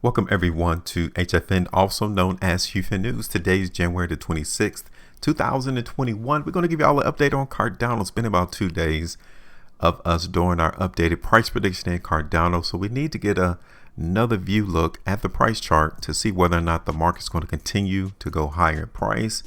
Welcome everyone to HueFin, also known as HueFin News. Today is January the 26th, 2021. We're going to give you all an update on Cardano. It's been about 2 days of us doing our updated price prediction in Cardano. So we need to get another view look at the price chart to see whether or not the market's going to continue to go higher in price,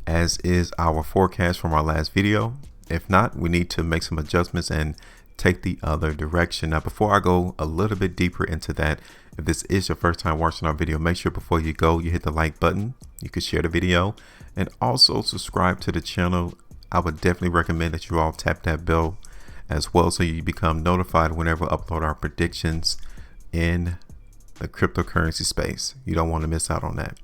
as is our forecast from our last video. If not, we need to make some adjustments and take the other direction. Now, before I go a little bit deeper into that, if this is your first time watching our video, make sure before you go, you hit the like button. You can share the video and also subscribe to the channel. I would definitely recommend that you all tap that bell as well, so you become notified whenever we upload our predictions in the cryptocurrency space. You don't want to miss out on that.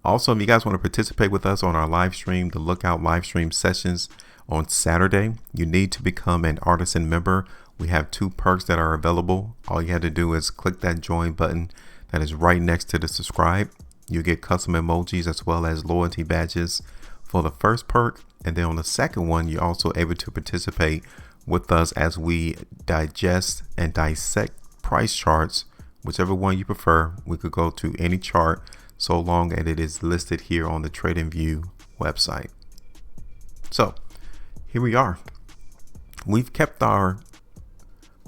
Also, if you guys want to participate with us on our live stream, the Lookout live stream sessions on Saturday, you need to become an artisan member. We have 2 perks that are available. All you have to do is click that join button that is right next to the subscribe. You get custom emojis as well as loyalty badges for the first perk. And then on the second one, you're also able to participate with us as we digest and dissect price charts, whichever one you prefer. We could go to any chart so long as it is listed here on the TradingView website. So here we are. We've kept our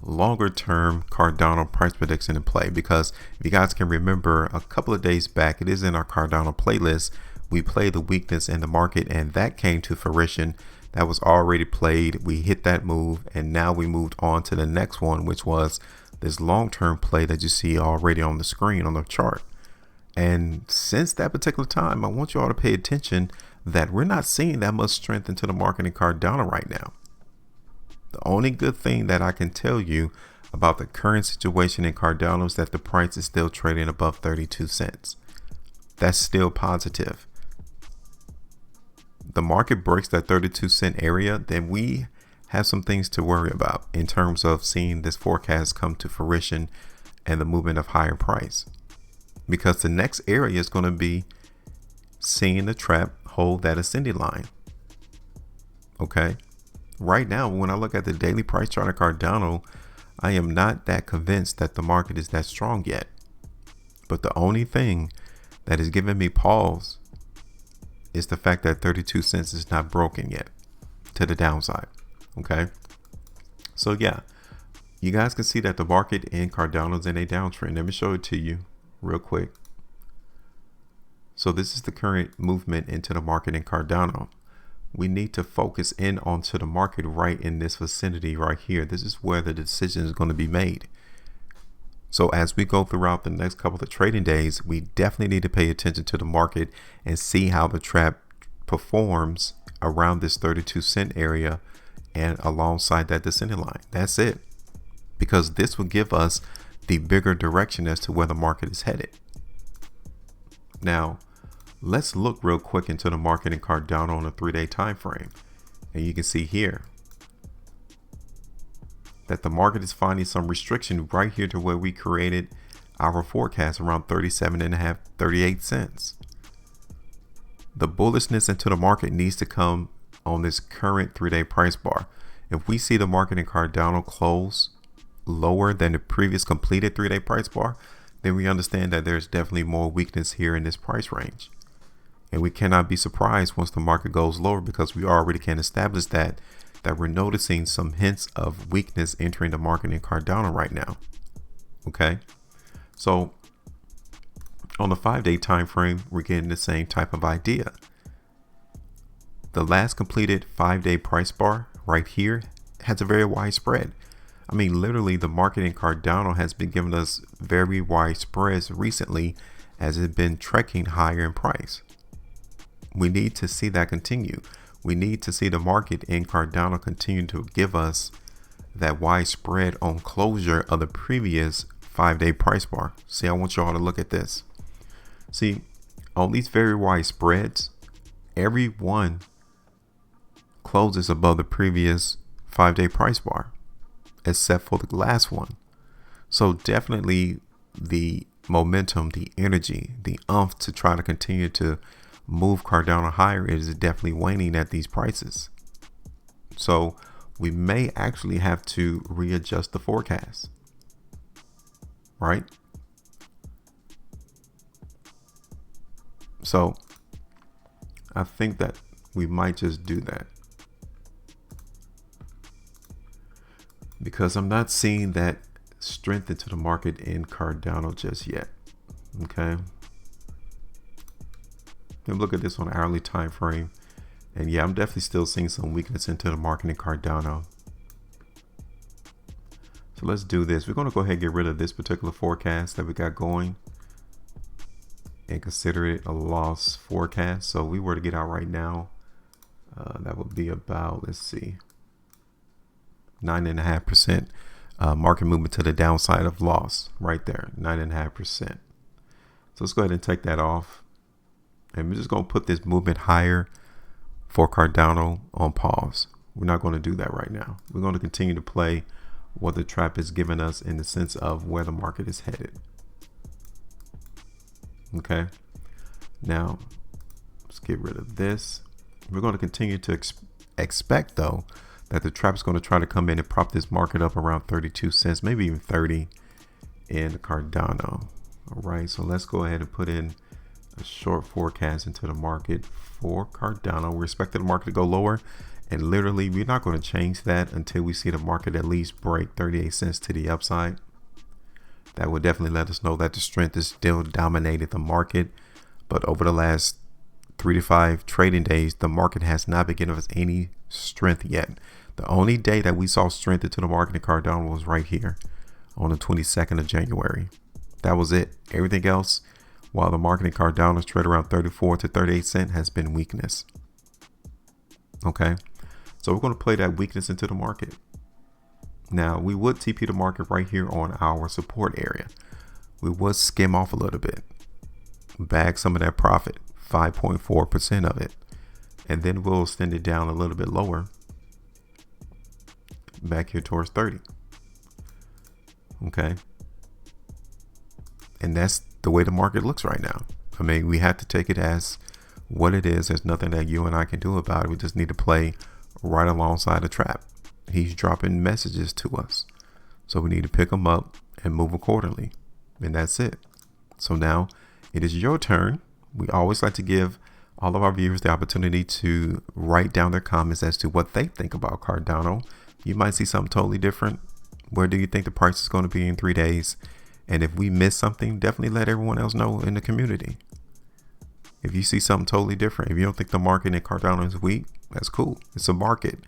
longer term Cardano price prediction in play because if you guys can remember, a couple of days back, it is in our Cardano playlist, we played the weakness in the market and that came to fruition. That was already played. We hit that move and now we moved on to the next one, which was this long-term play that you see already on the screen on the chart. And since that particular time, I want you all to pay attention that we're not seeing that much strength into the market in Cardano right now. The only good thing that I can tell you about the current situation in Cardano is that the price is still trading above 32 cents. That's still positive. The market breaks that 32 cent area, then we have some things to worry about in terms of seeing this forecast come to fruition and the movement of higher price. Because the next area is going to be seeing the trap hold that ascending line. Okay. Right now, when I look at the daily price chart of Cardano, I am not that convinced that the market is that strong yet. But the only thing that is giving me pause is the fact that 32 cents is not broken yet to the downside. Okay. So yeah, you guys can see that the market in Cardano is in a downtrend. Let me show it to you real quick. So this is the current movement into the market in Cardano. We need to focus in onto the market right in this vicinity right here. This is where the decision is going to be made. So as we go throughout the next couple of trading days, we definitely need to pay attention to the market and see how the trap performs around this 32 cent area and alongside that descending line. That's it. Because this will give us the bigger direction as to where the market is headed. Now, let's look real quick into the market in Cardano on a 3-day time frame. And you can see here that the market is finding some restriction right here to where we created our forecast around 37.5, 38 cents. The bullishness into the market needs to come on this current 3-day price bar. If we see the market in Cardano close lower than the previous completed 3-day price bar, then we understand that there's definitely more weakness here in this price range. And we cannot be surprised once the market goes lower, because we already can establish that we're noticing some hints of weakness entering the market in Cardano right now. Okay. So on the 5-day time frame, we're getting the same type of idea. The last completed 5-day price bar right here has a very wide spread. I mean, literally the market in Cardano has been giving us very wide spreads recently as it's been trekking higher in price. We need to see that continue. We need to see the market in Cardano continue to give us that wide spread on closure of the previous 5-day price bar. See, I want you all to look at this. See, on these very wide spreads, every one closes above the previous 5-day price bar, except for the last one. So definitely the momentum, the energy, the oomph to try to continue to move Cardano higher is definitely waning at these prices. So we may actually have to readjust the forecast, right? So I think that we might just do that, because I'm not seeing that strength into the market in Cardano just yet. Okay. And look at this on hourly time frame. And yeah, I'm definitely still seeing some weakness into the market in Cardano. So let's do this. We're going to go ahead and get rid of this particular forecast that we got going and consider it a loss forecast. So if we were to get out right now, that would be about, let's see, 9.5% market movement to the downside of loss right there, 9.5%. So let's go ahead and take that off. And we're just going to put this movement higher for Cardano on pause. We're not going to do that right now. We're going to continue to play what the trap is giving us in the sense of where the market is headed. Okay. Now let's get rid of this. We're going to continue to expect though that the trap is going to try to come in and prop this market up around 32 cents, maybe even 30 in Cardano. All right. So let's go ahead and put in a short forecast into the market for Cardano. We're expecting the market to go lower, and literally we're not going to change that until we see the market at least break 38 cents to the upside. That would definitely let us know that the strength is still dominating the market. But over the last 3 to 5 trading days, the market has not been giving us any strength yet. The only day that we saw strength into the market in Cardano was right here on the 22nd of January. That was it. Everything else, while the market in Cardano is trading around 34 to 38 cents, has been weakness. Okay, so we're going to play that weakness into the market. Now, we would TP the market right here on our support area. We would skim off a little bit, bag some of that profit, 5.4% of it, and then we'll extend it down a little bit lower, back here towards 30. Okay, and that's the way the market looks right now. I mean, we have to take it as what it is. There's nothing that you and I can do about it. We just need to play right alongside the trap. He's dropping messages to us, so we need to pick them up and move accordingly, and that's it. So now it is your turn. We always like to give all of our viewers the opportunity to write down their comments as to what they think about Cardano. You might see something totally different. Where do you think the price is going to be in 3 days? And if we miss something, definitely let everyone else know in the community. If you see something totally different, if you don't think the market in Cardano is weak, that's cool. It's a market.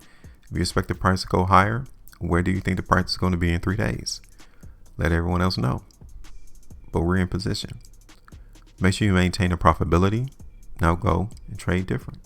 If you expect the price to go higher, where do you think the price is going to be in 3 days? Let everyone else know. But we're in position. Make sure you maintain a profitability. Now go and trade different.